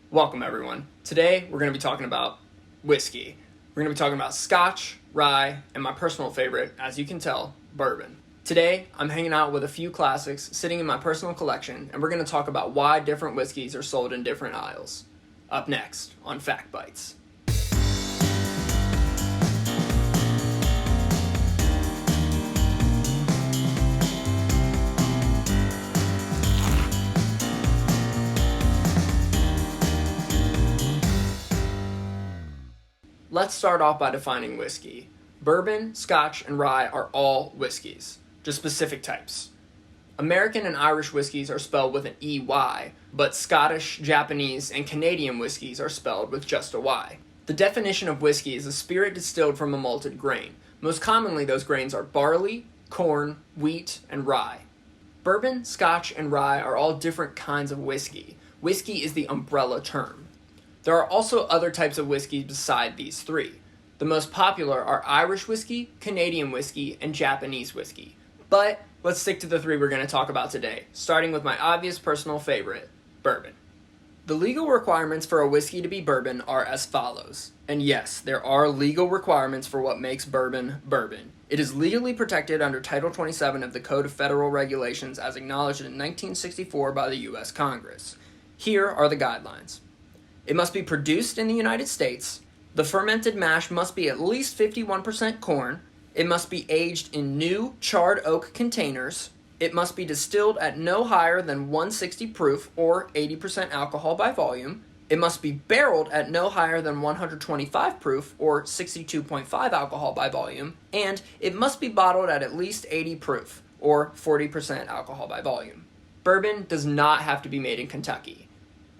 Welcome everyone. Today we're going to be talking about whiskey. We're going to be talking about Scotch, rye, and my personal favorite, as you can tell, bourbon. Today I'm hanging out with a few classics sitting in my personal collection, and we're going to talk about why different whiskeys are sold in different aisles. Up next on Fact Bites. Let's start off by defining whiskey. Bourbon, Scotch, and rye are all whiskeys, just specific types. American and Irish whiskeys are spelled with an EY, but Scottish, Japanese, and Canadian whiskeys are spelled with just a Y. The definition of whiskey is a spirit distilled from a malted grain. Most commonly, those grains are barley, corn, wheat, and rye. Bourbon, Scotch, and rye are all different kinds of whiskey. Whiskey is the umbrella term. There are also other types of whiskey beside these three. The most popular are Irish whiskey, Canadian whiskey, and Japanese whiskey. But let's stick to the three we're going to talk about today, starting with my obvious personal favorite, bourbon. The legal requirements for a whiskey to be bourbon are as follows. And yes, there are legal requirements for what makes bourbon bourbon. It is legally protected under Title 27 of the Code of Federal Regulations as acknowledged in 1964 by the U.S. Congress. Here are the guidelines. It must be produced in the United States. The fermented mash must be at least 51% corn. It must be aged in new charred oak containers. It must be distilled at no higher than 160 proof or 80% alcohol by volume. It must be barreled at no higher than 125 proof or 62.5 alcohol by volume. And it must be bottled at least 80 proof or 40% alcohol by volume. Bourbon does not have to be made in Kentucky.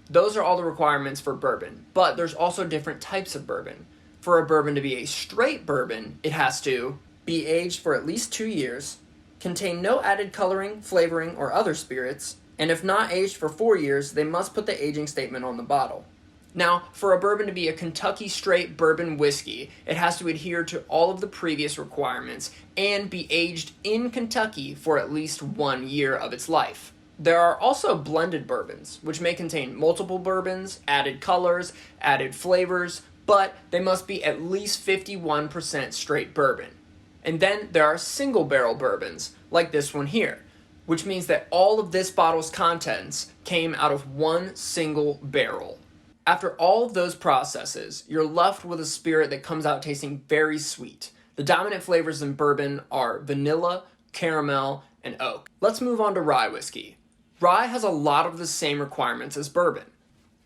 Those are all the requirements for bourbon, but there's also different types of bourbon. For a bourbon to be a straight bourbon, it has to be aged for at least 2 years, contain no added coloring, flavoring, or other spirits, and if not aged for 4 years, they must put the aging statement on the bottle. Now, for a bourbon to be a Kentucky straight bourbon whiskey, it has to adhere to all of the previous requirements and be aged in Kentucky for at least 1 year of its life. There are also blended bourbons, which may contain multiple bourbons, added colors, added flavors, but they must be at least 51% straight bourbon. And then there are single barrel bourbons, like this one here, which means that all of this bottle's contents came out of one single barrel. After all of those processes, you're left with a spirit that comes out tasting very sweet. The dominant flavors in bourbon are vanilla, caramel, and oak. Let's move on to rye whiskey. Rye has a lot of the same requirements as bourbon.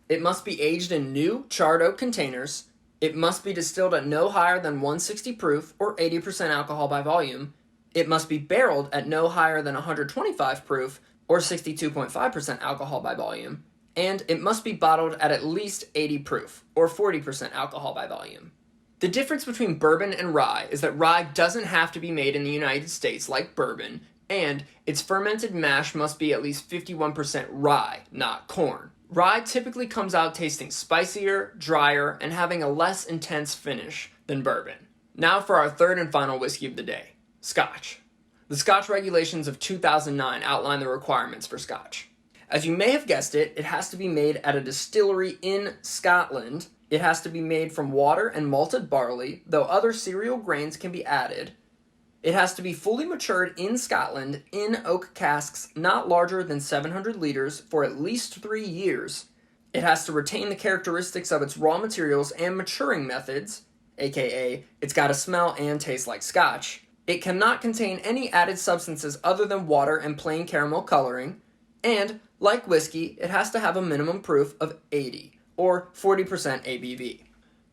It must be aged in new charred oak containers. It must be distilled at no higher than 160 proof or 80% alcohol by volume. It must be barreled at no higher than 125 proof or 62.5% alcohol by volume. And it must be bottled at least 80 proof or 40% alcohol by volume. The difference between bourbon and rye is that rye doesn't have to be made in the United States like bourbon, and its fermented mash must be at least 51% rye, not corn. Rye typically comes out tasting spicier, drier, and having a less intense finish than bourbon. Now for our third and final whiskey of the day, Scotch. The Scotch regulations of 2009 outline the requirements for Scotch. As you may have guessed it, it has to be made at a distillery in Scotland. It has to be made from water and malted barley, though other cereal grains can be added. It has to be fully matured in Scotland in oak casks not larger than 700 liters for at least 3 years. It has to retain the characteristics of its raw materials and maturing methods, aka it's got to smell and taste like Scotch. It cannot contain any added substances other than water and plain caramel coloring. And, like whiskey, it has to have a minimum proof of 80 or 40% ABV.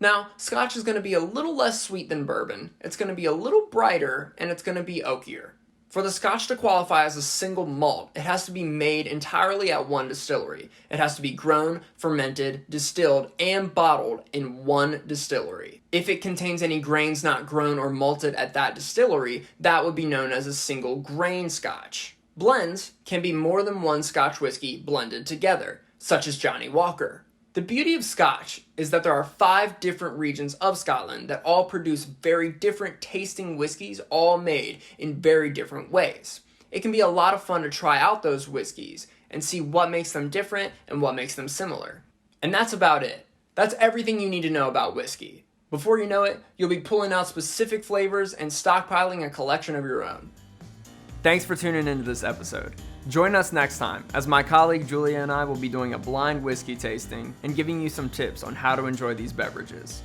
Now, Scotch is going to be a little less sweet than bourbon, it's going to be a little brighter, and it's going to be oakier. For the Scotch to qualify as a single malt, it has to be made entirely at one distillery. It has to be grown, fermented, distilled, and bottled in one distillery. If it contains any grains not grown or malted at that distillery, that would be known as a single grain Scotch. Blends can be more than one Scotch whiskey blended together, such as Johnnie Walker. The beauty of Scotch is that there are 5 different regions of Scotland that all produce very different tasting whiskies, all made in very different ways. It can be a lot of fun to try out those whiskeys and see what makes them different and what makes them similar. And that's about it. That's everything you need to know about whiskey. Before you know it, you'll be pulling out specific flavors and stockpiling a collection of your own. Thanks for tuning into this episode. Join us next time, as my colleague Julia and I will be doing a blind whiskey tasting and giving you some tips on how to enjoy these beverages.